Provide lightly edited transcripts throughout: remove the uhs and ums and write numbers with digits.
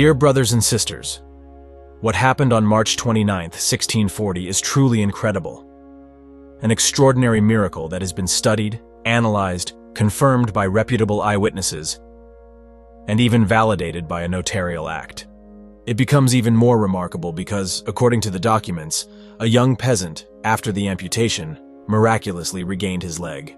Dear brothers and sisters, what happened on March 29, 1640 is truly incredible. An extraordinary miracle that has been studied, analyzed, confirmed by reputable eyewitnesses, and even validated by a notarial act. It becomes even more remarkable because, according to the documents, a young peasant, after the amputation, miraculously regained his leg.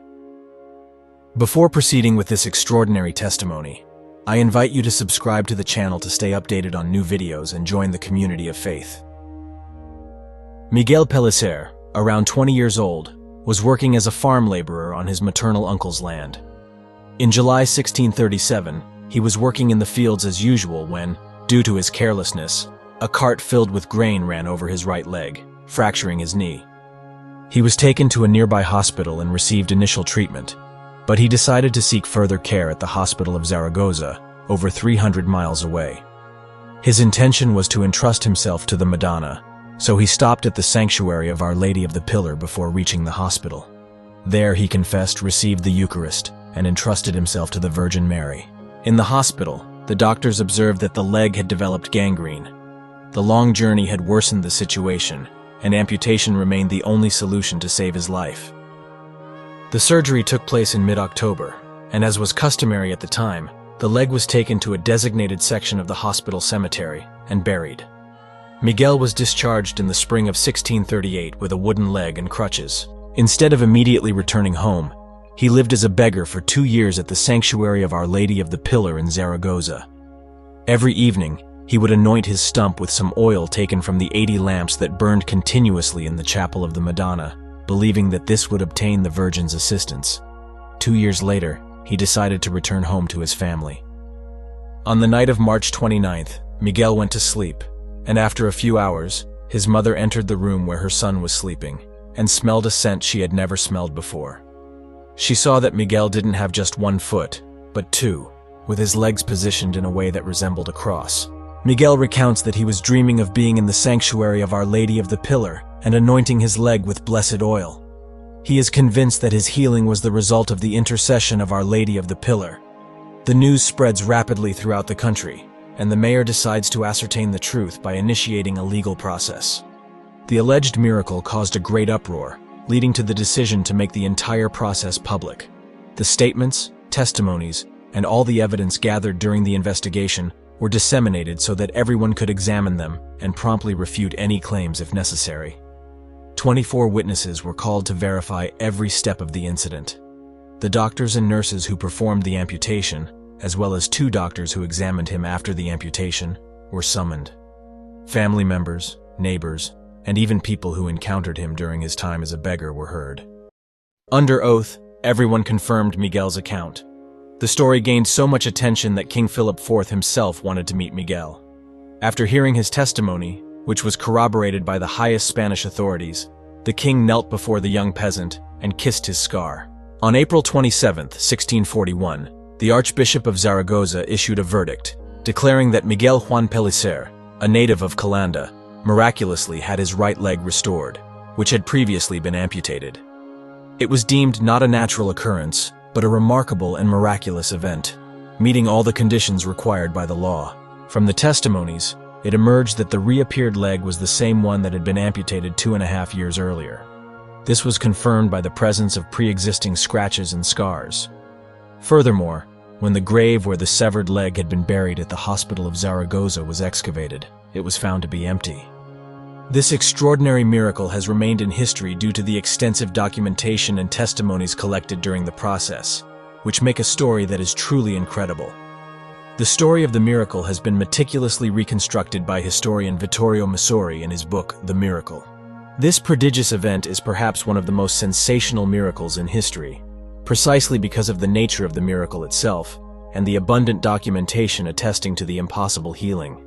Before proceeding with this extraordinary testimony, I invite you to subscribe to the channel to stay updated on new videos and join the community of faith. Miguel Pellicer, around 20 years old, was working as a farm laborer on his maternal uncle's land. In July 1637, he was working in the fields as usual when, due to his carelessness, a cart filled with grain ran over his right leg, fracturing his knee. He was taken to a nearby hospital and received initial treatment, but he decided to seek further care at the hospital of Zaragoza, over 300 miles away. His intention was to entrust himself to the Madonna, so he stopped at the sanctuary of Our Lady of the Pillar before reaching the hospital. There he confessed, received the Eucharist, and entrusted himself to the Virgin Mary. In the hospital, the doctors observed that the leg had developed gangrene. The long journey had worsened the situation, and amputation remained the only solution to save his life. The surgery took place in mid-October, and as was customary at the time, the leg was taken to a designated section of the hospital cemetery and buried. Miguel was discharged in the spring of 1638 with a wooden leg and crutches. Instead of immediately returning home, he lived as a beggar for 2 years at the sanctuary of Our Lady of the Pillar in Zaragoza. Every evening, he would anoint his stump with some oil taken from the 80 lamps that burned continuously in the chapel of the Madonna, believing that this would obtain the Virgin's assistance. 2 years later, he decided to return home to his family. On the night of March 29th, Miguel went to sleep, and after a few hours, his mother entered the room where her son was sleeping and smelled a scent she had never smelled before. She saw that Miguel didn't have just 1 foot, but 2, with his legs positioned in a way that resembled a cross. Miguel recounts that he was dreaming of being in the sanctuary of Our Lady of the Pillar and anointing his leg with blessed oil. He is convinced that his healing was the result of the intercession of Our Lady of the Pillar. The news spreads rapidly throughout the country, and the mayor decides to ascertain the truth by initiating a legal process. The alleged miracle caused a great uproar, leading to the decision to make the entire process public. The statements, testimonies, and all the evidence gathered during the investigation were disseminated so that everyone could examine them and promptly refute any claims if necessary. 24 witnesses were called to verify every step of the incident. The doctors and nurses who performed the amputation, as well as 2 doctors who examined him after the amputation, were summoned. Family members, neighbors, and even people who encountered him during his time as a beggar were heard. Under oath, everyone confirmed Miguel's account. The story gained so much attention that King Philip IV himself wanted to meet Miguel. After hearing his testimony, which was corroborated by the highest Spanish authorities, the king knelt before the young peasant and kissed his scar. On April 27, 1641, the Archbishop of Zaragoza issued a verdict, declaring that Miguel Juan Pellicer, a native of Calanda, miraculously had his right leg restored, which had previously been amputated. It was deemed not a natural occurrence, but a remarkable and miraculous event, meeting all the conditions required by the law. From the testimonies, it emerged that the reappeared leg was the same one that had been amputated 2.5 years earlier. This was confirmed by the presence of pre-existing scratches and scars. Furthermore, when the grave where the severed leg had been buried at the hospital of Zaragoza was excavated, it was found to be empty. This extraordinary miracle has remained in history due to the extensive documentation and testimonies collected during the process, which make a story that is truly incredible. The story of the miracle has been meticulously reconstructed by historian Vittorio Missori in his book, The Miracle. This prodigious event is perhaps one of the most sensational miracles in history, precisely because of the nature of the miracle itself and the abundant documentation attesting to the impossible healing.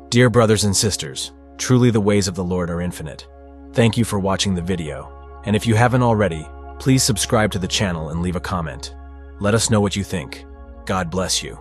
Dear brothers and sisters, truly the ways of the Lord are infinite. Thank you for watching the video, and if you haven't already, please subscribe to the channel and leave a comment. Let us know what you think. God bless you.